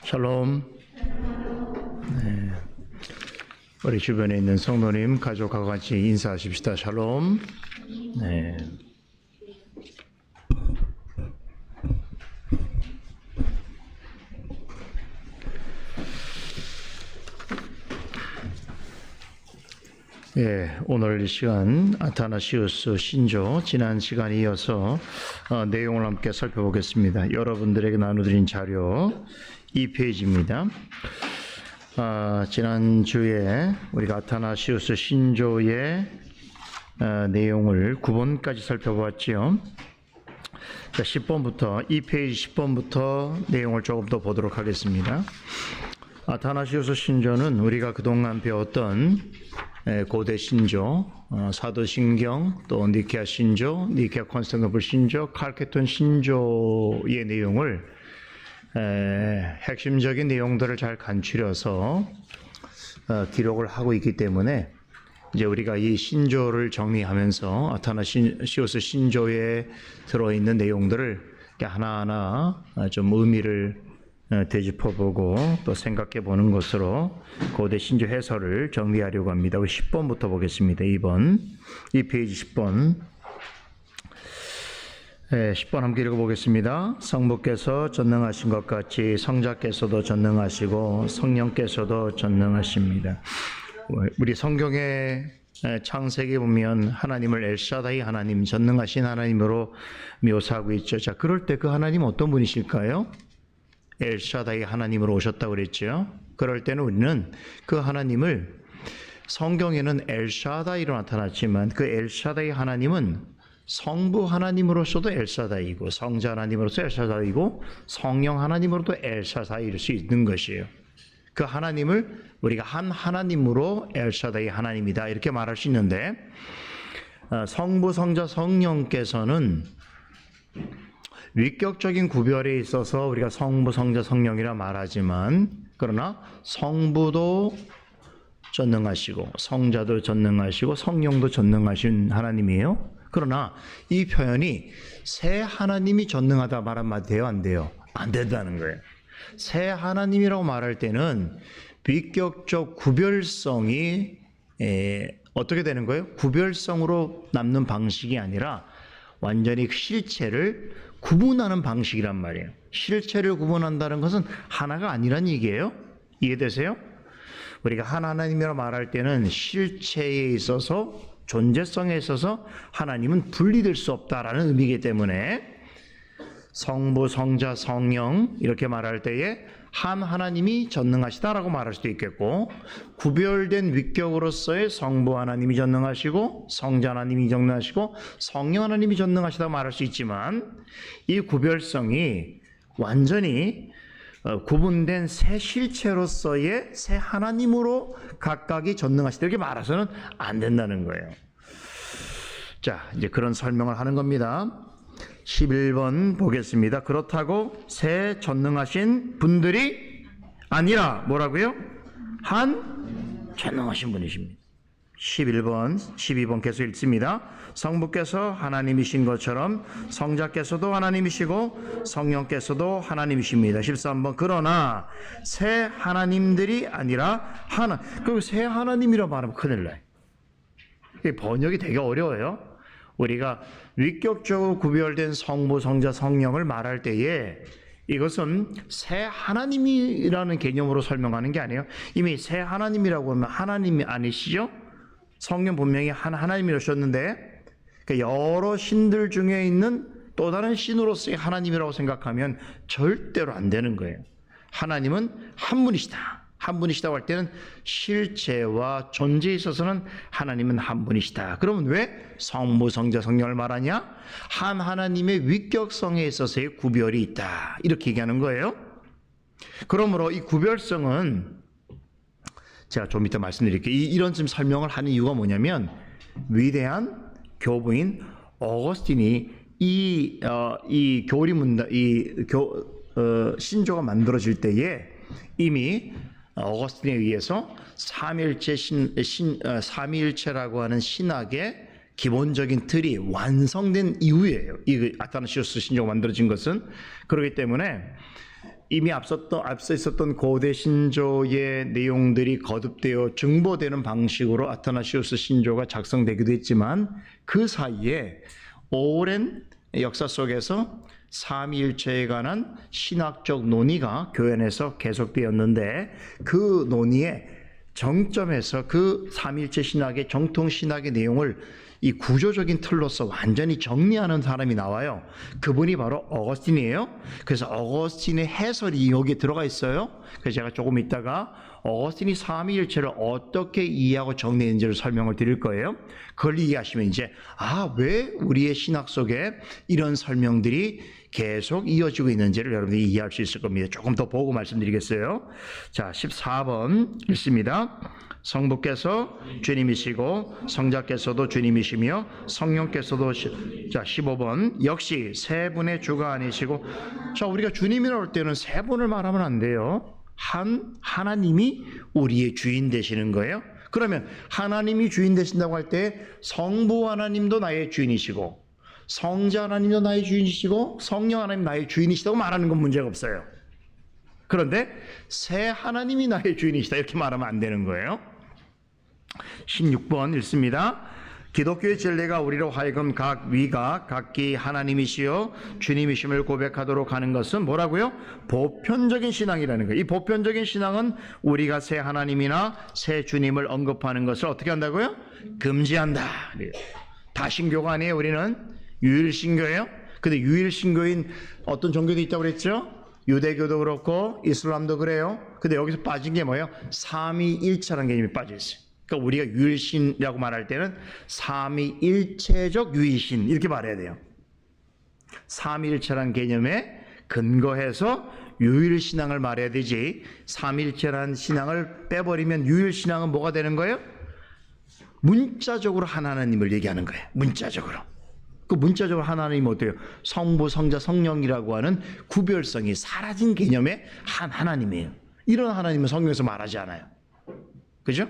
샬롬. 네. 우리 주변에 있는 성도님, 가족과 같이 인사하십시다. 샬롬. 네. 예, 오늘 이 시간 아타나시우스 신조 지난 시간에 이어서 내용을 함께 살펴보겠습니다. 여러분들에게 나눠드린 자료 2페이지입니다. 지난주에 우리가 아타나시우스 신조의 내용을 9번까지 살펴보았지요. 자, 10번부터 2페이지 10번부터 내용을 조금 더 보도록 하겠습니다. 아타나시우스 신조는 우리가 그동안 배웠던 고대 신조, 사도신경, 또 니케아 신조, 니케아 콘스탄티노플 신조, 칼케톤 신조의 내용을 핵심적인 내용들을 잘 간추려서 기록을 하고 있기 때문에 이제 우리가 이 신조를 정리하면서 아타나시우스 신조에 들어있는 내용들을 하나하나 좀 의미를 되짚어보고 또 생각해보는 것으로 고대 신조 해설을 정리하려고 합니다. 우리 10번부터 보겠습니다. 2페이지 10번. 10번 함께 읽어보겠습니다. 성부께서 전능하신 것 같이 성자께서도 전능하시고 성령께서도 전능하십니다. 우리 성경의 창세기에 보면 하나님을 엘샤다이 하나님, 전능하신 하나님으로 묘사하고 있죠. 자, 그럴 때 그 하나님 어떤 분이실까요? 엘샤다이 하나님으로 오셨다고 그랬죠. 그럴 때는 우리는 그 하나님을 성경에는 엘샤다이로 나타났지만 그 엘샤다이 하나님은 성부 하나님으로서도 엘샤다이고 성자 하나님으로서 엘샤다이고 성령 하나님으로도 엘샤다이일 수 있는 것이에요. 그 하나님을 우리가 한 하나님으로 엘샤다이 하나님이다 이렇게 말할 수 있는데 성부, 성자, 성령께서는 위격적인 구별에 있어서 우리가 성부, 성자, 성령이라 말하지만 그러나 성부도 전능하시고 성자도 전능하시고 성령도 전능하신 하나님이에요. 그러나 이 표현이 새 하나님이 전능하다 말 한마디 돼요? 안 돼요? 안 된다는 거예요. 새 하나님이라고 말할 때는 위격적 구별성이 어떻게 되는 거예요? 구별성으로 남는 방식이 아니라 완전히 실체를 구분하는 방식이란 말이에요. 실체를 구분한다는 것은 하나가 아니란 얘기예요. 이해되세요? 우리가 한 하나님이라고 말할 때는 실체에 있어서 존재성에 있어서 하나님은 분리될 수 없다라는 의미이기 때문에 성부, 성자, 성령 이렇게 말할 때에 한 하나님이 전능하시다라고 말할 수도 있겠고 구별된 위격으로서의 성부 하나님이 전능하시고 성자 하나님이 전능하시고 성령 하나님이 전능하시다 말할 수 있지만 이 구별성이 완전히 구분된 새 실체로서의 새 하나님으로 각각이 전능하시다 이렇게 말해서는 안 된다는 거예요. 자, 이제 그런 설명을 하는 겁니다. 11번 보겠습니다. 그렇다고 새 전능하신 분들이 아니라 뭐라고요? 한 전능하신 분이십니다. 11번, 12번 계속 읽습니다. 성부께서 하나님이신 것처럼 성자께서도 하나님이시고 성령께서도 하나님이십니다. 13번 그러나 새 하나님들이 아니라 하나. 그 새 하나님이라고 말하면 큰일 나요. 번역이 되게 어려워요. 우리가 위격적으로 구별된 성부, 성자, 성령을 말할 때에 이것은 새 하나님이라는 개념으로 설명하는 게 아니에요. 이미 새 하나님이라고 하면 하나님이 아니시죠? 성령 분명히 한 하나님이셨는데 여러 신들 중에 있는 또 다른 신으로서의 하나님이라고 생각하면 절대로 안 되는 거예요. 하나님은 한 분이시다. 한 분이시다고 할 때는 실체와 존재에 있어서는 하나님은 한 분이시다. 그러면 왜 성부, 성자, 성령을 말하냐? 한 하나님의 위격성에 있어서의 구별이 있다. 이렇게 얘기하는 거예요. 그러므로 이 구별성은 제가 좀 이따 말씀드릴게요. 이런 지금 설명을 하는 이유가 뭐냐면 위대한 교부인 어거스틴이 이 교리문답, 신조가 만들어질 때에 이미 어거스틴에 의해서 삼위일체라고 하는 신학의 기본적인 틀이 완성된 이후예요. 이 아타나시우스 신조가 만들어진 것은. 그렇기 때문에 이미 앞서 있었던 고대 신조의 내용들이 거듭되어 증보되는 방식으로 아타나시우스 신조가 작성되기도 했지만 그 사이에 오랜 역사 속에서 삼위일체에 관한 신학적 논의가 교회 안에서 계속되었는데 그 논의의 정점에서 그 삼위일체 신학의 정통 신학의 내용을 이 구조적인 틀로서 완전히 정리하는 사람이 나와요. 그분이 바로 어거스틴이에요. 그래서 어거스틴의 해설이 여기에 들어가 있어요. 그래서 제가 조금 이따가 어거스틴이 삼위일체를 어떻게 이해하고 정리했는지를 설명을 드릴 거예요. 그걸 이해하시면 이제 왜 우리의 신학 속에 이런 설명들이 계속 이어지고 있는지를 여러분들이 이해할 수 있을 겁니다. 조금 더 보고 말씀드리겠어요. 자, 14번 읽습니다. 성부께서 주님이시고 성자께서도 주님이시며 성령께서도 자 15번 역시 세 분의 주가 아니시고 자 우리가 주님이라고 할 때는 세 분을 말하면 안 돼요. 하나님이 우리의 주인 되시는 거예요. 그러면 하나님이 주인 되신다고 할 때 성부 하나님도 나의 주인이시고 성자 하나님도 나의 주인이시고 성령 하나님 나의 주인이시다고 말하는 건 문제가 없어요. 그런데 새 하나님이 나의 주인이시다 이렇게 말하면 안 되는 거예요. 16번 읽습니다. 기독교의 진리가 우리로 하여금 각 위가 각기 하나님이시여 주님이심을 고백하도록 하는 것은 뭐라고요? 보편적인 신앙이라는 거예요. 이 보편적인 신앙은 우리가 새 하나님이나 새 주님을 언급하는 것을 어떻게 한다고요? 금지한다. 다신교가 아니에요. 우리는 유일신교예요. 근데 유일신교인 어떤 종교도 있다고 그랬죠? 유대교도 그렇고 이슬람도 그래요. 근데 여기서 빠진 게 뭐예요? 삼위일체라는 개념이 빠져 있어요. 그러니까 우리가 유일신이라고 말할 때는 삼위일체적 유일신 이렇게 말해야 돼요. 삼위일체라는 개념에 근거해서 유일신앙을 말해야 되지 삼위일체라는 신앙을 빼버리면 유일신앙은 뭐가 되는 거예요? 문자적으로 하나님을 얘기하는 거예요. 문자적으로. 그 문자적으로 하나님이 어때요? 성부, 성자, 성령이라고 하는 구별성이 사라진 개념의 한 하나님이에요. 이런 하나님은 성경에서 말하지 않아요. 그죠?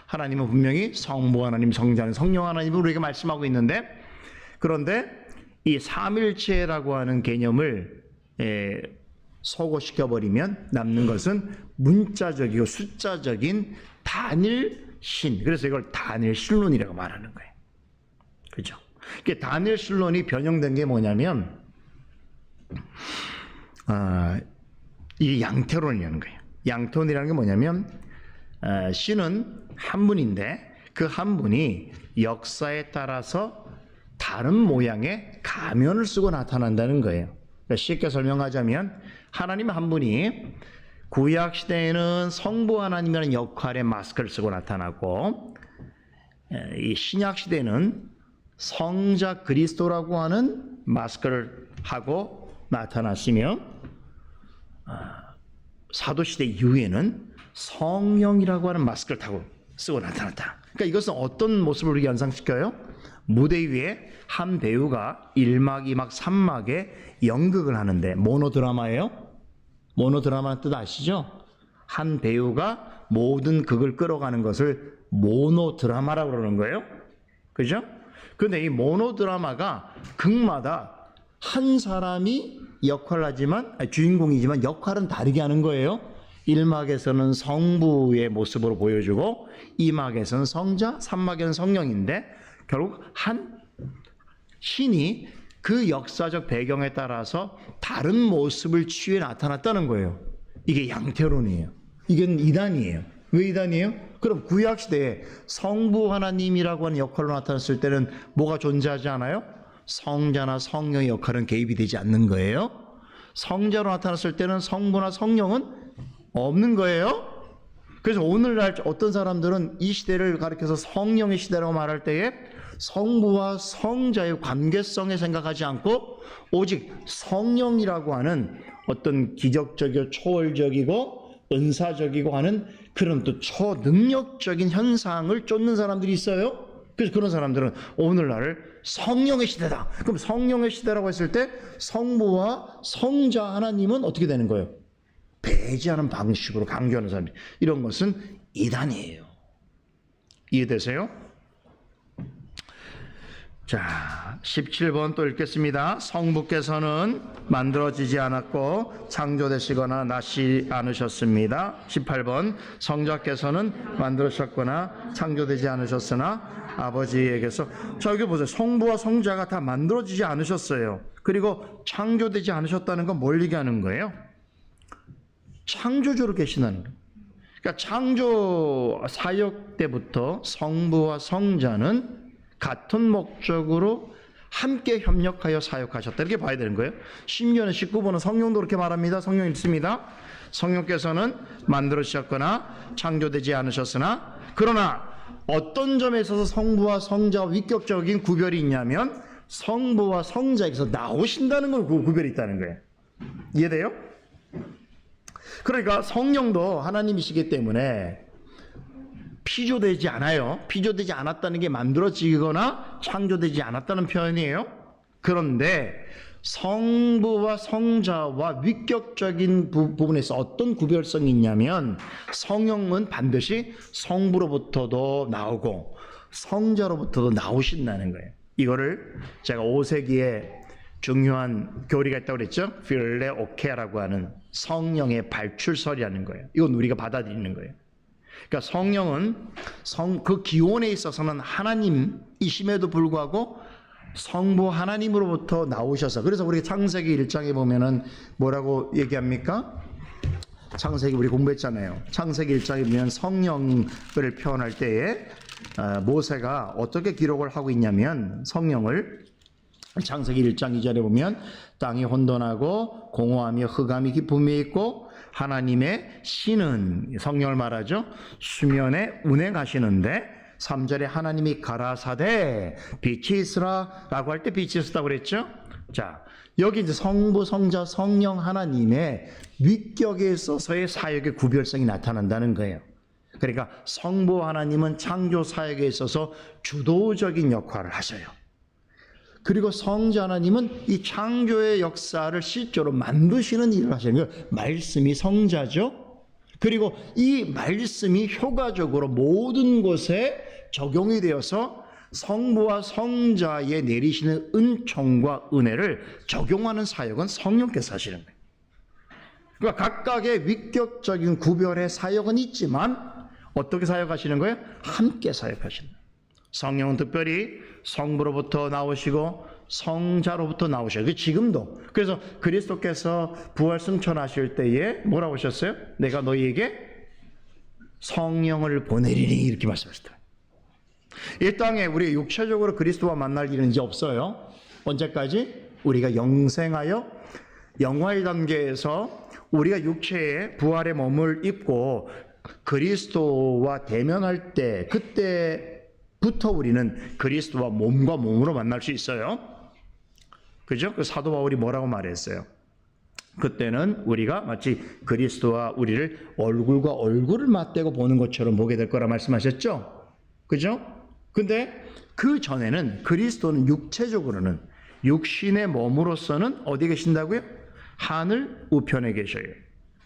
하나님은 분명히 성부 하나님, 성자, 성령 하나님을 우리에게 말씀하고 있는데 그런데 이 삼일체라고 하는 개념을 소거시켜버리면 남는 것은 문자적이고 숫자적인 단일신. 그래서 이걸 단일신론이라고 말하는 거예요. 그죠? 단일신론이 변형된 게 뭐냐면 이 양태론이라는 거예요. 양태론이라는 게 뭐냐면 신은 한 분인데 그 한 분이 역사에 따라서 다른 모양의 가면을 쓰고 나타난다는 거예요. 그러니까 쉽게 설명하자면 하나님 한 분이 구약 시대에는 성부 하나님이라는 역할의 마스크를 쓰고 나타나고 이 신약 시대는 성자 그리스도라고 하는 마스크를 하고 나타났으며 사도시대 이후에는 성령이라고 하는 마스크를 쓰고 나타났다. 그러니까 이것은 어떤 모습을 우리가 연상시켜요? 무대 위에 한 배우가 1막, 2막, 3막의 연극을 하는데 모노드라마예요? 모노드라마는 뜻 아시죠? 한 배우가 모든 극을 끌어가는 것을 모노드라마라고 그러는 거예요. 그죠? 그런데 이 모노드라마가 극마다 한 사람이 역할을 하지만 주인공이지만 역할은 다르게 하는 거예요. 1막에서는 성부의 모습으로 보여주고 2막에서는 성자, 3막에서는 성령인데 결국 한 신이 그 역사적 배경에 따라서 다른 모습을 취해 나타났다는 거예요. 이게 양태론이에요. 이건 이단이에요. 왜 이단이에요? 그럼 구약시대에 성부 하나님이라고 하는 역할로 나타났을 때는 뭐가 존재하지 않아요? 성자나 성령의 역할은 개입이 되지 않는 거예요. 성자로 나타났을 때는 성부나 성령은 없는 거예요. 그래서 오늘날 어떤 사람들은 이 시대를 가리켜서 성령의 시대라고 말할 때에 성부와 성자의 관계성에 생각하지 않고 오직 성령이라고 하는 어떤 기적적이고 초월적이고 은사적이고 하는 그런 또 초능력적인 현상을 쫓는 사람들이 있어요. 그래서 그런 사람들은 오늘날을 성령의 시대다. 그럼 성령의 시대라고 했을 때 성부와 성자 하나님은 어떻게 되는 거예요? 배제하는 방식으로 강조하는 사람들. 이런 것은 이단이에요. 이해되세요? 자, 17번 또 읽겠습니다. 성부께서는 만들어지지 않았고 창조되시거나 낳지 않으셨습니다. 18번 성자께서는 만들으셨거나 창조되지 않으셨으나 아버지에게서. 자, 여기 보세요. 성부와 성자가 다 만들어지지 않으셨어요. 그리고 창조되지 않으셨다는 건 뭘 얘기하는 거예요? 창조주로 계시다는 거예요. 그러니까 창조 사역 때부터 성부와 성자는 같은 목적으로 함께 협력하여 사역하셨다, 이렇게 봐야 되는 거예요. 신명기 19번은 성령도 그렇게 말합니다. 성령 읽습니다. 성령께서는 만들으셨거나 창조되지 않으셨으나, 그러나 어떤 점에 있어서 성부와 성자와 위격적인 구별이 있냐면 성부와 성자에게서 나오신다는 걸 구별이 있다는 거예요. 이해돼요? 그러니까 성령도 하나님이시기 때문에 피조되지 않아요. 피조되지 않았다는 게 만들어지거나 창조되지 않았다는 표현이에요. 그런데 성부와 성자와 위격적인 부분에서 어떤 구별성이 있냐면 성령은 반드시 성부로부터도 나오고 성자로부터도 나오신다는 거예요. 이거를 제가 5세기에 중요한 교리가 있다고 그랬죠. 필레오케라고 하는 성령의 발출설이라는 거예요. 이건 우리가 받아들이는 거예요. 그러니까 성령은 그 기원에 있어서는 하나님이심에도 불구하고 성부 하나님으로부터 나오셔서, 그래서 우리 창세기 1장에 보면은 뭐라고 얘기합니까? 창세기 우리 공부했잖아요. 창세기 1장에 보면 성령을 표현할 때에 모세가 어떻게 기록을 하고 있냐면, 성령을 창세기 1장 2절에 보면 땅이 혼돈하고 공허하며 흑암이 깊음에 있고 하나님의 신은, 성령을 말하죠, 수면에 운행하시는데 3절에 하나님이 가라사대 빛이 있으라 라고 할 때 빛이 있었다고 그랬죠. 자, 여기 이제 성부, 성자, 성령 하나님의 위격에 있어서의 사역의 구별성이 나타난다는 거예요. 그러니까 성부 하나님은 창조 사역에 있어서 주도적인 역할을 하셔요. 그리고 성자 하나님은 이 창조의 역사를 실제로 만드시는 일을 하시는 거예요. 말씀이 성자죠. 그리고 이 말씀이 효과적으로 모든 곳에 적용이 되어서 성부와 성자에 내리시는 은총과 은혜를 적용하는 사역은 성령께서 하시는 거예요. 그러니까 각각의 위격적인 구별의 사역은 있지만 어떻게 사역하시는 거예요? 함께 사역하시는 거예요. 성령은 특별히 성부로부터 나오시고 성자로부터 나오셔요. 지금도. 그래서 그리스도께서 부활 승천하실 때에 뭐라고 하셨어요? 내가 너희에게 성령을 보내리니, 이렇게 말씀하셨다. 이 땅에 우리 육체적으로 그리스도와 만날 일은 이제 없어요. 언제까지? 우리가 영생하여 영화의 단계에서 우리가 육체의 부활의 몸을 입고 그리스도와 대면할 때, 그때부터 우리는 그리스도와 몸과 몸으로 만날 수 있어요. 그죠? 그 사도 바울이 뭐라고 말했어요? 그때는 우리가 마치 그리스도와 우리를 얼굴과 얼굴을 맞대고 보는 것처럼 보게 될 거라 말씀하셨죠? 그죠? 근데 그 전에는 그리스도는 육체적으로는, 육신의 몸으로서는 어디 계신다고요? 하늘 우편에 계셔요.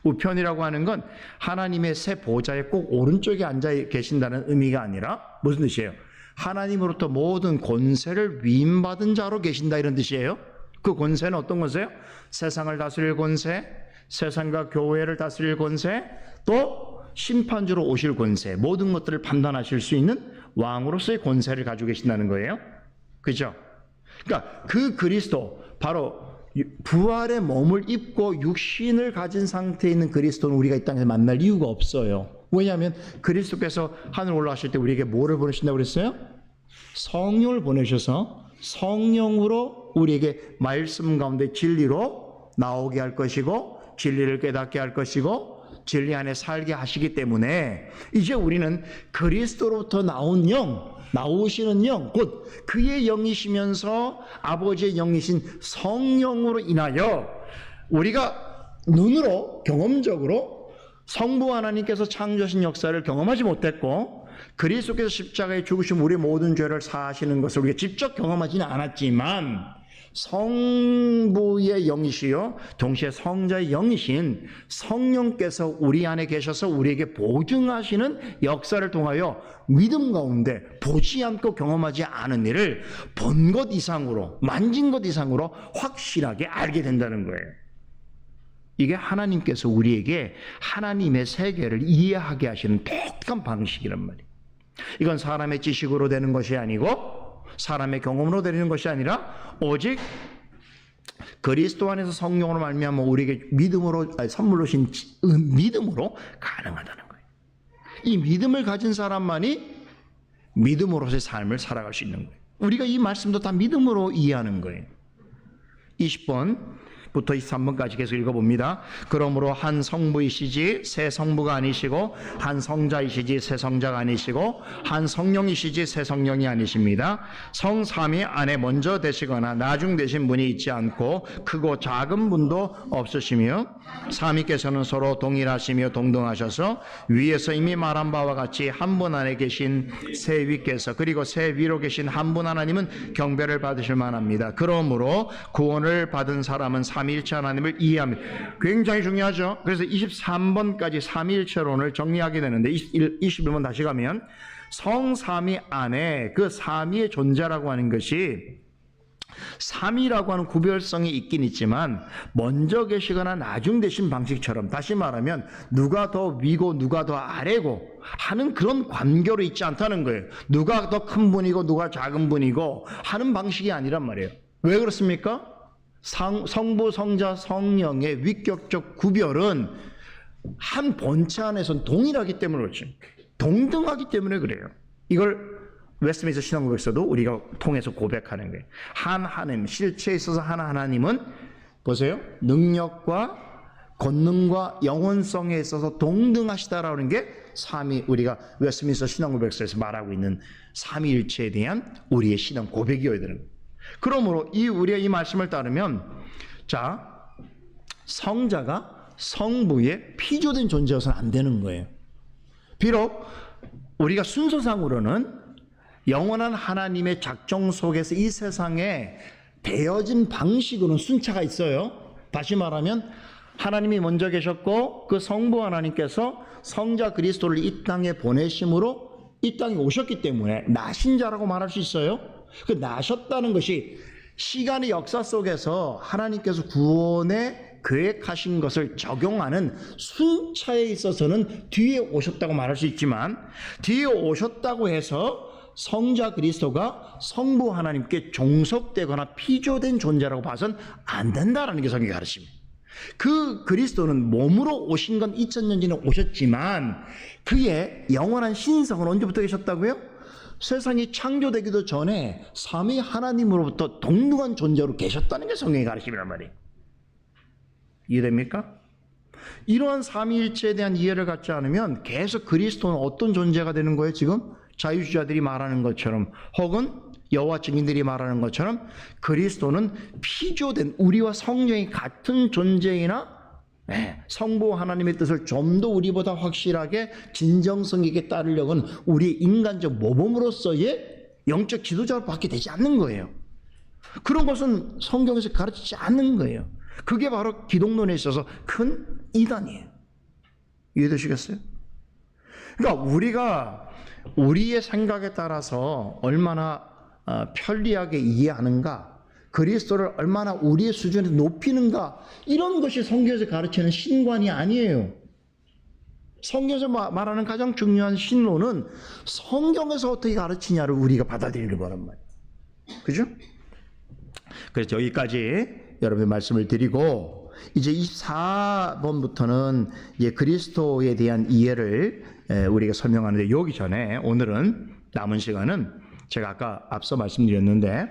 우편이라고 하는 건 하나님의 새 보좌의 꼭 오른쪽에 앉아 계신다는 의미가 아니라 무슨 뜻이에요? 하나님으로부터 모든 권세를 위임받은 자로 계신다, 이런 뜻이에요. 그 권세는 어떤 권세요? 세상을 다스릴 권세, 세상과 교회를 다스릴 권세, 또 심판주로 오실 권세, 모든 것들을 판단하실 수 있는 왕으로서의 권세를 가지고 계신다는 거예요. 그죠? 그러니까 그 그리스도, 바로 부활의 몸을 입고 육신을 가진 상태에 있는 그리스도는 우리가 이 땅에서 만날 이유가 없어요. 왜냐하면 그리스도께서 하늘 올라가실 때 우리에게 뭐를 보내신다고 그랬어요? 성령을 보내셔서 성령으로 우리에게 말씀 가운데 진리로 나오게 할 것이고, 진리를 깨닫게 할 것이고, 진리 안에 살게 하시기 때문에 이제 우리는 그리스도로부터 나온 영, 나오시는 영, 곧 그의 영이시면서 아버지의 영이신 성령으로 인하여 우리가 눈으로 경험적으로 성부 하나님께서 창조하신 역사를 경험하지 못했고, 그리스도께서 십자가에 죽으신 우리 모든 죄를 사하시는 것을 우리가 직접 경험하지는 않았지만 성부의 영이시요 동시에 성자의 영이신 성령께서 우리 안에 계셔서 우리에게 보증하시는 역사를 통하여 믿음 가운데 보지 않고 경험하지 않은 일을 본 것 이상으로, 만진 것 이상으로 확실하게 알게 된다는 거예요. 이게 하나님께서 우리에게 하나님의 세계를 이해하게 하시는 독특한 방식이란 말이에요. 이건 사람의 지식으로 되는 것이 아니고 사람의 경험으로 되는 것이 아니라 오직 그리스도 안에서 성령으로 말미암아 우리에게 선물로 주신 믿음으로 가능하다는 거예요. 이 믿음을 가진 사람만이 믿음으로서의 삶을 살아갈 수 있는 거예요. 우리가 이 말씀도 다 믿음으로 이해하는 거예요. 20번부터 23번까지 계속 읽어봅니다. 그러므로 한 성부이시지 새 성부가 아니시고 한 성자이시지 새 성자가 아니시고 한 성령이시지 새 성령이 아니십니다. 성삼위 안에 먼저 되시거나 나중 되신 분이 있지 않고 크고 작은 분도 없으시며 삼위께서는 서로 동일하시며 동등하셔서 위에서 이미 말한 바와 같이 한 분 안에 계신 세 위께서 그리고 세 위로 계신 한 분 하나님은 경배를 받으실 만합니다. 그러므로 구원을 받은 사람은 삼위일체 하나님을 이해합니다. 굉장히 중요하죠. 그래서 23번까지 삼위일체론을 정리하게 되는데 21번 다시 가면 성삼위 안에 그 삼위의 존재라고 하는 것이 삼위라고 하는 구별성이 있긴 있지만 먼저 계시거나 나중 되신 방식처럼 다시 말하면 누가 더 위고 누가 더 아래고 하는 그런 관계로 있지 않다는 거예요. 누가 더 큰 분이고 누가 작은 분이고 하는 방식이 아니란 말이에요. 왜 그렇습니까? 성부, 성자, 성령의 위격적 구별은 한 본체 안에서는 동일하기 때문에 그렇죠. 동등하기 때문에 그래요. 이걸 웨스트민스터 신앙고백서도 우리가 통해서 고백하는 거예요. 한 하나님, 실체에 있어서 한 하나님은 보세요. 능력과 권능과 영원성에 있어서 동등하시다라는 게 우리가 웨스트민스터 신앙고백서에서 말하고 있는 삼위일체에 대한 우리의 신앙 고백이어야 되는 거예요. 그러므로 우리가 이 말씀을 따르면 성자가 성부의 피조된 존재여서는 안 되는 거예요. 비록 우리가 순서상으로는 영원한 하나님의 작정 속에서 이 세상에 되어진 방식으로는 순차가 있어요. 다시 말하면 하나님이 먼저 계셨고 그 성부 하나님께서 성자 그리스도를 이 땅에 보내심으로 이 땅에 오셨기 때문에 나신 자라고 말할 수 있어요. 그 나셨다는 것이 시간의 역사 속에서 하나님께서 구원에 계획하신 것을 적용하는 순차에 있어서는 뒤에 오셨다고 말할 수 있지만 뒤에 오셨다고 해서 성자 그리스도가 성부 하나님께 종속되거나 피조된 존재라고 봐서는 안 된다라는 게 성경의 가르침입니다. 그 그리스도는 몸으로 오신 건 2000년 전에 오셨지만 그의 영원한 신성은 언제부터 계셨다고요? 세상이 창조되기도 전에 삼위 하나님으로부터 동등한 존재로 계셨다는 게 성경의 가르침이란 말이에요. 이해됩니까? 이러한 삼위일체에 대한 이해를 갖지 않으면 계속 그리스도는 어떤 존재가 되는 거예요? 지금 자유주의자들이 말하는 것처럼 혹은 여호와 증인들이 말하는 것처럼 그리스도는 피조된 우리와 성령이 같은 존재이나 성부 하나님의 뜻을 좀 더 우리보다 확실하게 진정성 있게 따르려고는 우리의 인간적 모범으로서의 영적 지도자를 받게 되지 않는 거예요. 그런 것은 성경에서 가르치지 않는 거예요. 그게 바로 기독론에 있어서 큰 이단이에요. 이해되시겠어요? 그러니까 우리가 우리의 생각에 따라서 얼마나 편리하게 이해하는가, 그리스도를 얼마나 우리의 수준에 높이는가, 이런 것이 성경에서 가르치는 신관이 아니에요. 성경에서 말하는 가장 중요한 신론은 성경에서 어떻게 가르치냐를 우리가 받아들이는 거란 말이에요. 그죠? 그래서 여기까지 여러분의 말씀을 드리고 이제 24번부터는 이제 그리스도에 대한 이해를 우리가 설명하는데 여기 전에 오늘은 남은 시간은 제가 아까 앞서 말씀드렸는데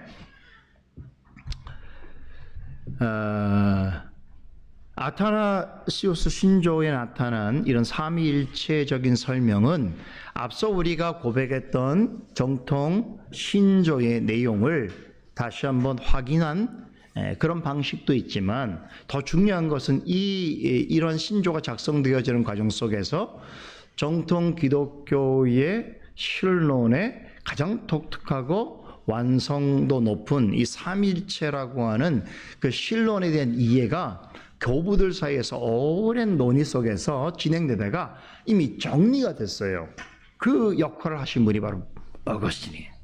아타나시오스 신조에 나타난 이런 삼위일체적인 설명은 앞서 우리가 고백했던 정통 신조의 내용을 다시 한번 확인한 그런 방식도 있지만 더 중요한 것은 이런 신조가 작성되어지는 과정 속에서 정통 기독교의 신론의 가장 독특하고 완성도 높은 이 삼일체라고 하는 그 신론에 대한 이해가 교부들 사이에서 오랜 논의 속에서 진행되다가 이미 정리가 됐어요. 그 역할을 하신 분이 바로 어거스틴이에요.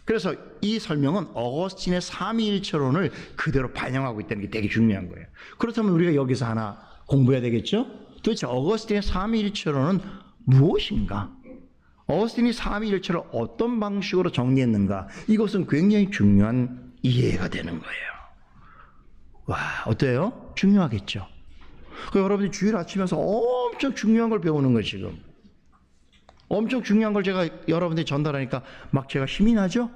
그래서 이 설명은 어거스틴의 삼위일체론을 그대로 반영하고 있다는 게 되게 중요한 거예요. 그렇다면 우리가 여기서 하나 공부해야 되겠죠? 도대체 어거스틴의 삼위일체론은 무엇인가? 어거스틴이 삼위일체를 어떤 방식으로 정리했는가? 이것은 굉장히 중요한 이해가 되는 거예요. 와, 어때요? 중요하겠죠? 여러분이 주일 아침에서 엄청 중요한 걸 배우는 거예요, 지금. 엄청 중요한 걸 제가 여러분들이 전달하니까 막 제가 힘이 나죠?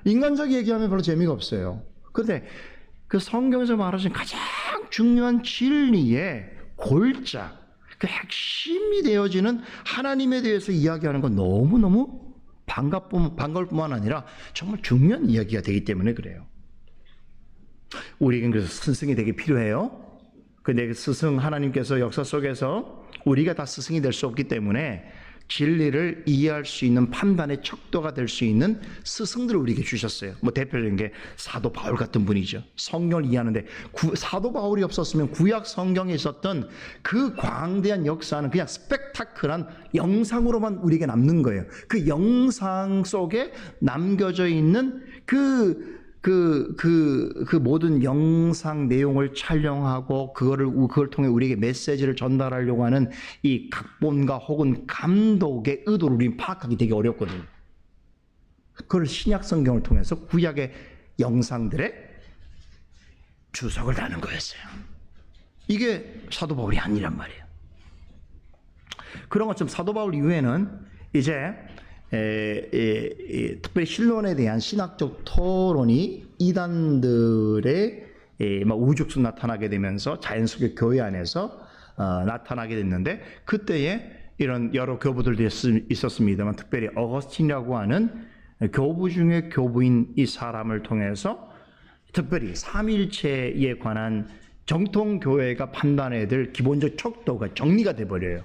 인간적 얘기하면 별로 재미가 없어요. 그런데 그 성경에서 말하신 가장 중요한 진리의 골자, 그 핵심이 되어지는 하나님에 대해서 이야기하는 건 너무너무 반가울 뿐만 아니라 정말 중요한 이야기가 되기 때문에 그래요. 우리에겐 그래서 스승이 되게 필요해요. 근데 그 스승 하나님께서 역사 속에서 우리가 다 스승이 될 수 없기 때문에 진리를 이해할 수 있는 판단의 척도가 될 수 있는 스승들을 우리에게 주셨어요. 뭐 대표적인 게 사도 바울 같은 분이죠. 성경을 이해하는데 사도 바울이 없었으면 구약 성경에 있었던 그 광대한 역사는 그냥 스펙타클한 영상으로만 우리에게 남는 거예요. 그 영상 속에 남겨져 있는 그 모든 영상 내용을 촬영하고 그걸 통해 우리에게 메시지를 전달하려고 하는 이 각본가 혹은 감독의 의도를 우리는 파악하기 되게 어렵거든요. 그걸 신약 성경을 통해서 구약의 영상들의 주석을 다는 거였어요. 이게 사도 바울이 아니란 말이에요. 그런 것처럼 사도 바울 이후에는 이제 특별히 신론에 대한 신학적 토론이 이단들의 우죽순 나타나게 되면서 자연 속의 교회 안에서 나타나게 됐는데 그때에 이런 여러 교부들도 있었습니다만 특별히 어거스틴이라고 하는 교부 중의 교부인 이 사람을 통해서 특별히 삼일체에 관한 정통교회가 판단해야 될 기본적 척도가 정리가 돼버려요.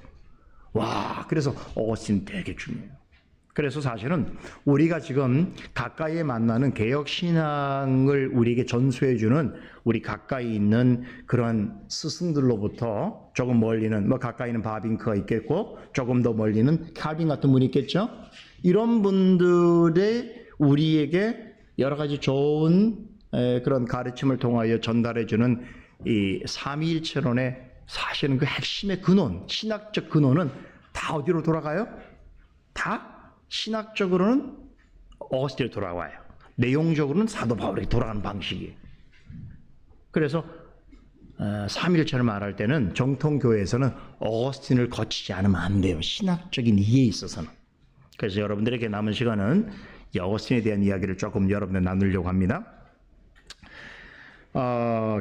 와, 그래서 어거스틴 되게 중요해요. 그래서 사실은 우리가 지금 가까이에 만나는 개혁신앙을 우리에게 전수해주는 우리 가까이 있는 그런 스승들로부터 조금 멀리는 가까이는 바빙크가 있겠고 조금 더 멀리는 칼빈 같은 분이 있겠죠. 이런 분들의 우리에게 여러 가지 좋은 그런 가르침을 통하여 전달해주는 이 삼위일체론의 사실은 그 핵심의 근원, 신학적 근원은 다 어디로 돌아가요? 다 신학적으로는 어거스틴으로 돌아와요. 내용적으로는 사도 바울에게 돌아가는 방식이에요. 그래서 삼일체를 말할 때는 정통교회에서는 어거스틴을 거치지 않으면 안 돼요. 신학적인 이해에 있어서는. 그래서 여러분들에게 남은 시간은 이 어거스틴에 대한 이야기를 조금 여러분들 나누려고 합니다.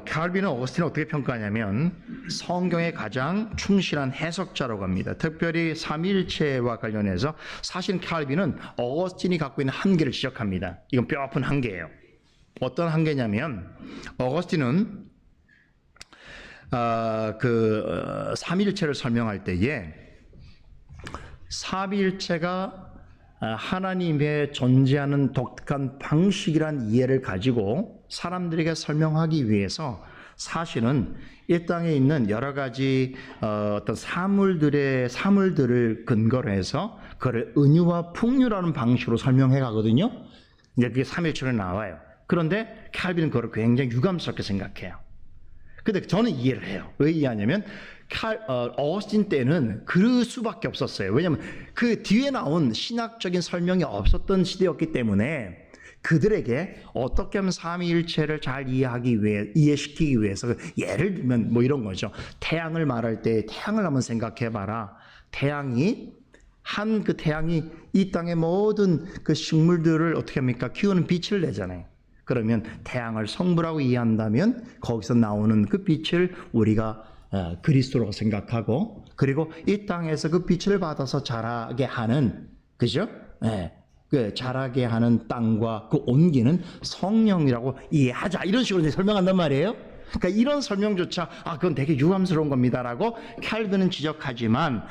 칼빈은 어거스틴을 어떻게 평가하냐면 성경의 가장 충실한 해석자라고 합니다. 특별히 삼일체와 관련해서 사실 칼빈은 어거스틴이 갖고 있는 한계를 지적합니다. 이건 뼈아픈 한계예요. 어떤 한계냐면 어거스틴은 삼일체를 설명할 때에 삼일체가 하나님의 존재하는 독특한 방식이란 이해를 가지고 사람들에게 설명하기 위해서 사실은 이 땅에 있는 여러 가지 어떤 사물들을 근거로 해서 그걸 은유와 풍류라는 방식으로 설명해 가거든요. 이제 그게 삼일체로 나와요. 그런데 칼빈은 그걸 굉장히 유감스럽게 생각해요. 근데 저는 이해를 해요. 왜 이해하냐면 어거스틴 때는 그럴 수밖에 없었어요. 왜냐하면 그 뒤에 나온 신학적인 설명이 없었던 시대였기 때문에 그들에게 어떻게 하면 삼위일체를 잘 이해시키기 위해서 예를 들면 뭐 이런 거죠. 태양을 말할 때 태양을 한번 생각해봐라. 태양이 이 땅의 모든 그 식물들을 어떻게 합니까? 키우는 빛을 내잖아요. 그러면 태양을 성부라고 이해한다면 거기서 나오는 그 빛을 우리가 그리스도라고 생각하고 그리고 이 땅에서 그 빛을 받아서 자라게 하는 그죠? 그 자라게 하는 땅과 그 온기는 성령이라고 이해하자 이런 식으로 설명한단 말이에요. 그러니까 이런 설명조차 그건 되게 유감스러운 겁니다라고 칼빈은 지적하지만,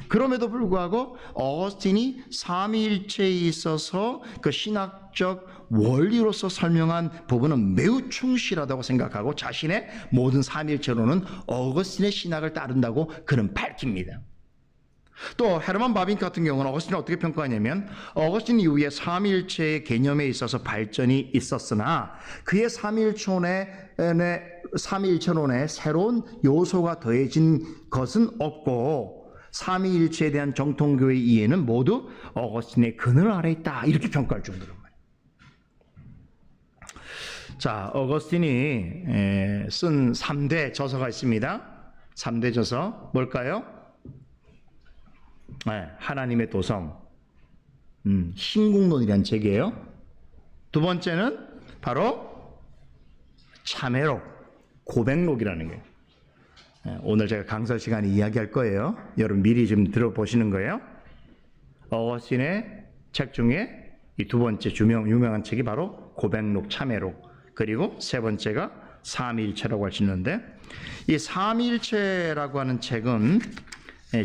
그럼에도 불구하고 어거스틴이 삼위일체에 있어서 그 신학적 원리로서 설명한 부분은 매우 충실하다고 생각하고 자신의 모든 삼위일체로는 어거스틴의 신학을 따른다고 그는 밝힙니다. 또 헤르만 바빙크 같은 경우는 어거스틴을 어떻게 평가하냐면, 어거스틴 이후에 삼위일체의 개념에 있어서 발전이 있었으나 그의 삼위일체론에 새로운 요소가 더해진 것은 없고 삼위일체에 대한 정통교의 이해는 모두 어거스틴의 그늘 아래 있다, 이렇게 평가할 정도로 말이에요. 자, 어거스틴이 쓴 3대 저서가 있습니다. 3대 저서 뭘까요? 하나님의 도성, 신국론이라는 책이에요. 두 번째는 바로 참회록, 고백록이라는 거예요. 오늘 제가 강설 시간에 이야기할 거예요. 여러분 미리 좀 들어보시는 거예요. 어거스틴의 책 중에 이 두 번째 유명한 책이 바로 고백록, 참회록, 그리고 세 번째가 삼위일체라고 할 수 있는데, 이 삼위일체라고 하는 책은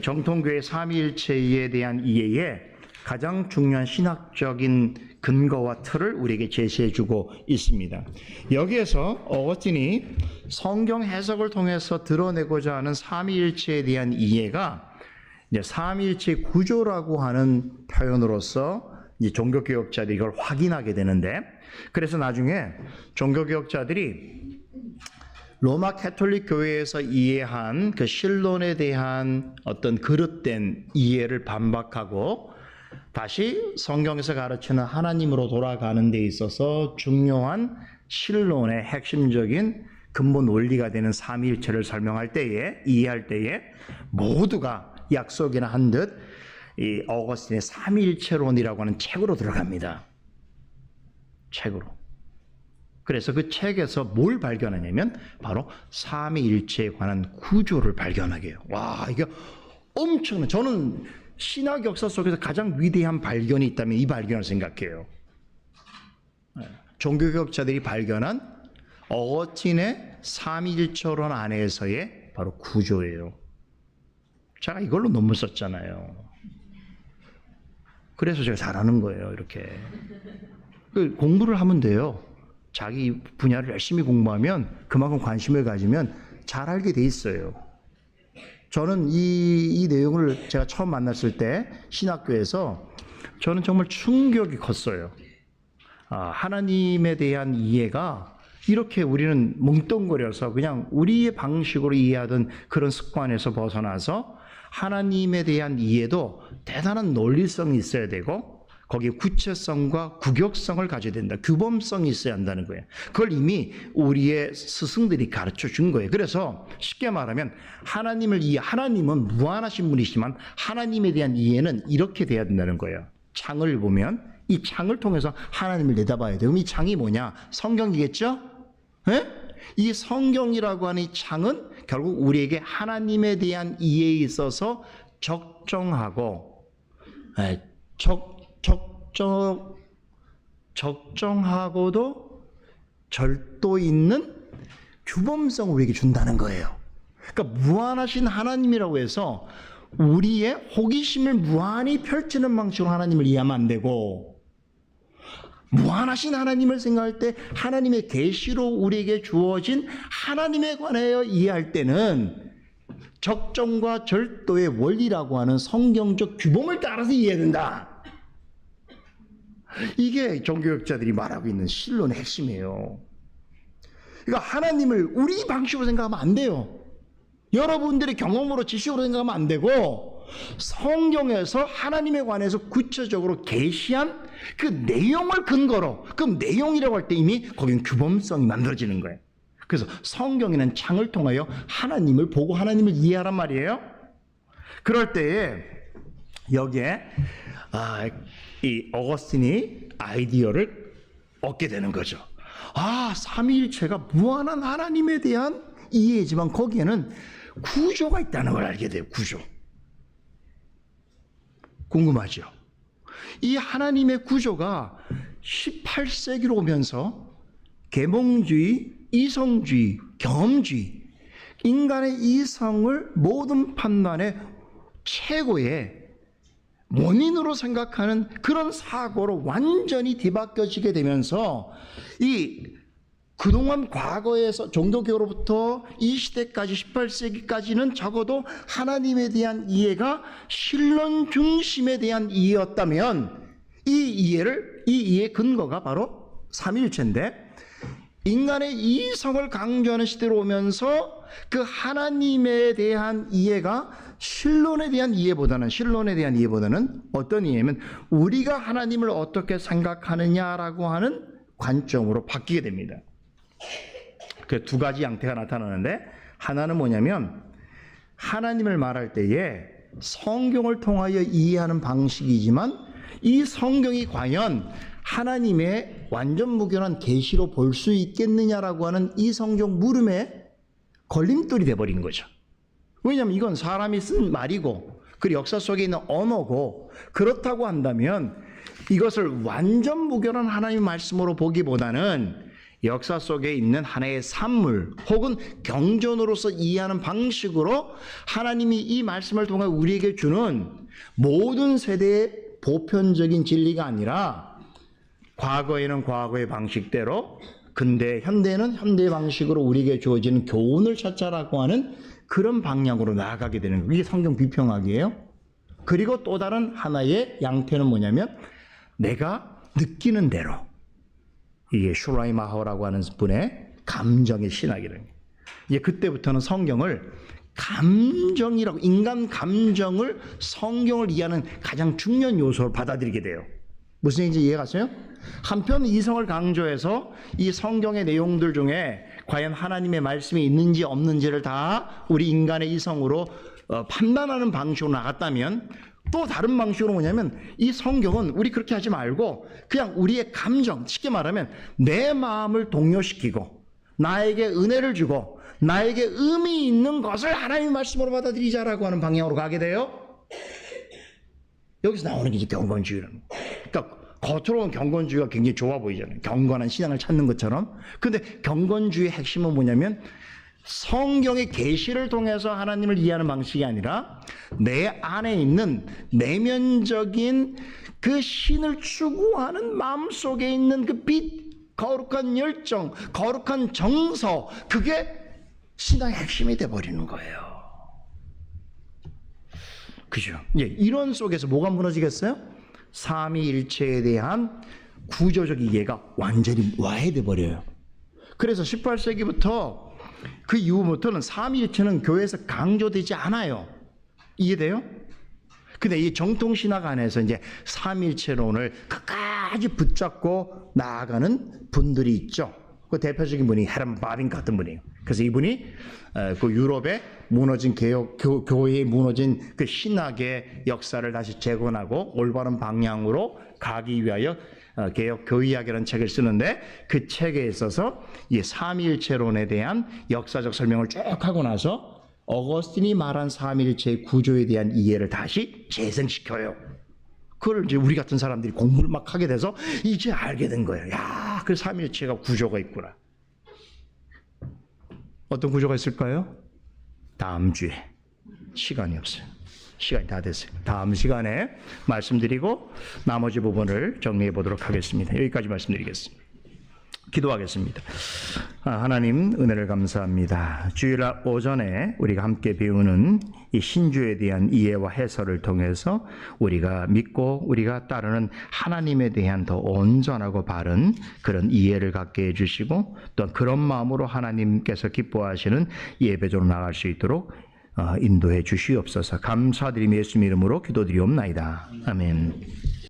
정통교회 삼위일체에 대한 이해에 가장 중요한 신학적인 근거와 틀을 우리에게 제시해주고 있습니다. 여기에서 어거스틴이 성경 해석을 통해서 드러내고자 하는 삼위일체에 대한 이해가 이제 삼위일체 구조라고 하는 표현으로서 이제 종교개혁자들이 이걸 확인하게 되는데, 그래서 나중에 종교개혁자들이 로마 캐톨릭 교회에서 이해한 그 신론에 대한 어떤 그릇된 이해를 반박하고 다시 성경에서 가르치는 하나님으로 돌아가는 데 있어서 중요한 신론의 핵심적인 근본 원리가 되는 삼위일체를 설명할 때에, 이해할 때에 모두가 약속이나 한 듯 이 어거스틴의 삼위일체론이라고 하는 책으로 들어갑니다. 책으로. 그래서 그 책에서 뭘 발견하냐면 바로 삼위일체에 관한 구조를 발견하게 해요. 와, 이게 엄청난, 저는 신학 역사 속에서 가장 위대한 발견이 있다면 이 발견을 생각해요. 종교개혁자들이 발견한 어거스틴의 삼위일체론 안에서의 바로 구조예요. 제가 이걸로 논문 썼잖아요. 그래서 제가 잘하는 거예요. 이렇게 공부를 하면 돼요. 자기 분야를 열심히 공부하면, 그만큼 관심을 가지면 잘 알게 돼 있어요. 저는 이 내용을 제가 처음 만났을 때 신학교에서 저는 정말 충격이 컸어요. 하나님에 대한 이해가 이렇게 우리는 뭉뚱거려서 그냥 우리의 방식으로 이해하던 그런 습관에서 벗어나서 하나님에 대한 이해도 대단한 논리성이 있어야 되고 거기에 구체성과 구격성을 가져야 된다. 규범성이 있어야 한다는 거예요. 그걸 이미 우리의 스승들이 가르쳐 준 거예요. 그래서 쉽게 말하면 하나님은 무한하신 분이시지만 하나님에 대한 이해는 이렇게 돼야 된다는 거예요. 창을 보면 이 창을 통해서 하나님을 내다봐야 돼요. 그럼 이 창이 뭐냐? 성경이겠죠? 네? 이 성경이라고 하는 이 창은 결국 우리에게 하나님에 대한 이해에 있어서 적정하고 적정하고도 절도 있는 규범성을 우리에게 준다는 거예요. 그러니까 무한하신 하나님이라고 해서 우리의 호기심을 무한히 펼치는 방식으로 하나님을 이해하면 안 되고, 무한하신 하나님을 생각할 때 하나님의 계시로 우리에게 주어진 하나님에 관하여 이해할 때는 적정과 절도의 원리라고 하는 성경적 규범을 따라서 이해해야 된다. 이게 종교학자들이 말하고 있는 신론의 핵심이에요. 그러니까 하나님을 우리 방식으로 생각하면 안 돼요. 여러분들의 경험으로 지식으로 생각하면 안 되고, 성경에서 하나님에 관해서 구체적으로 계시한 그 내용을 근거로, 그 내용이라고 할 때 이미 거기는 규범성이 만들어지는 거예요. 그래서 성경에는 창을 통하여 하나님을 보고 하나님을 이해하란 말이에요. 그럴 때에 여기에 이 어거스틴이 아이디어를 얻게 되는 거죠. 삼위일체가 무한한 하나님에 대한 이해지만 거기에는 구조가 있다는 걸 알게 돼요. 구조. 궁금하죠? 이 하나님의 구조가 18세기로 오면서 계몽주의, 이성주의, 경험주의, 인간의 이성을 모든 판단의 최고의 원인으로 생각하는 그런 사고로 완전히 뒤바뀌어지게 되면서 그동안 과거에서 종교교로부터 이 시대까지 18세기까지는 적어도 하나님에 대한 이해가 신론 중심에 대한 이해였다면 이 이해의 근거가 바로 삼위일체인데, 인간의 이성을 강조하는 시대로 오면서 그 하나님에 대한 이해가 신론에 대한 이해보다는 어떤 이해냐면 우리가 하나님을 어떻게 생각하느냐라고 하는 관점으로 바뀌게 됩니다. 그 두 가지 양태가 나타나는데, 하나는 뭐냐면 하나님을 말할 때에 성경을 통하여 이해하는 방식이지만 이 성경이 과연 하나님의 완전 무결한 계시로 볼 수 있겠느냐라고 하는 이성적 물음에 걸림돌이 돼버린 거죠. 왜냐하면 이건 사람이 쓴 말이고 그리고 역사 속에 있는 언어고, 그렇다고 한다면 이것을 완전 무결한 하나님의 말씀으로 보기보다는 역사 속에 있는 하나의 산물 혹은 경전으로서 이해하는 방식으로 하나님이 이 말씀을 통해 우리에게 주는 모든 세대의 보편적인 진리가 아니라 과거에는 과거의 방식대로, 근대 현대에는 현대의 방식으로 우리에게 주어지는 교훈을 찾자라고 하는 그런 방향으로 나아가게 되는 거예요. 이게 성경 비평학이에요. 그리고 또 다른 하나의 양태는 뭐냐면 내가 느끼는 대로, 이게 슈라이마허라고 하는 분의 감정의 신학이라는 거예요. 이제 그때부터는 성경을 감정이라고, 인간 감정을 성경을 이해하는 가장 중요한 요소로 받아들이게 돼요. 무슨 얘기인지 이해가세요? 한편 이성을 강조해서 이 성경의 내용들 중에 과연 하나님의 말씀이 있는지 없는지를 다 우리 인간의 이성으로 판단하는 방식으로 나갔다면, 또 다른 방식으로 뭐냐면 이 성경은 우리 그렇게 하지 말고 그냥 우리의 감정, 쉽게 말하면 내 마음을 동요시키고 나에게 은혜를 주고 나에게 의미 있는 것을 하나님의 말씀으로 받아들이자라고 하는 방향으로 가게 돼요. 여기서 나오는 게 이제 경건주의라는 거예요. 그러니까 겉으로는 경건주의가 굉장히 좋아 보이잖아요. 경건한 신앙을 찾는 것처럼. 근데 경건주의의 핵심은 뭐냐면 성경의 계시를 통해서 하나님을 이해하는 방식이 아니라 내 안에 있는 내면적인 그 신을 추구하는 마음속에 있는 그 빛, 거룩한 열정, 거룩한 정서, 그게 신앙의 핵심이 돼버리는 거예요. 그죠? 예, 이런 속에서 뭐가 무너지겠어요? 삼위일체에 대한 구조적 이해가 완전히 와해돼 버려요. 그래서 18세기부터 그 이후부터는 삼위일체는 교회에서 강조되지 않아요. 이해돼요? 근데 이 정통신학 안에서 이제 삼위일체론을 끝까지 붙잡고 나아가는 분들이 있죠. 그 대표적인 분이 헤런 바빙 같은 분이에요. 그래서 이분이 그 유럽의 무너진 교회에 무너진 그 신학의 역사를 다시 재건하고 올바른 방향으로 가기 위하여 개혁 교의학이라는 책을 쓰는데, 그 책에 있어서 이 삼위일체론에 대한 역사적 설명을 쭉 하고 나서 어거스틴이 말한 삼위일체의 구조에 대한 이해를 다시 재생시켜요. 그걸 이제 우리 같은 사람들이 공부를 막 하게 돼서 이제 알게 된 거예요. 야, 그 삼위일체가 구조가 있구나. 어떤 구조가 있을까요? 다음 주에. 시간이 없어요. 시간이 다 됐어요. 다음 시간에 말씀드리고 나머지 부분을 정리해 보도록 하겠습니다. 여기까지 말씀드리겠습니다. 기도하겠습니다. 하나님, 은혜를 감사합니다. 주일날 오전에 우리가 함께 배우는 이 신주에 대한 이해와 해설을 통해서 우리가 믿고 우리가 따르는 하나님에 대한 더 온전하고 바른 그런 이해를 갖게 해주시고, 또 그런 마음으로 하나님께서 기뻐하시는 예배조로 나갈 수 있도록 인도해 주시옵소서. 감사드리며 예수님 이름으로 기도드리옵나이다. 아멘.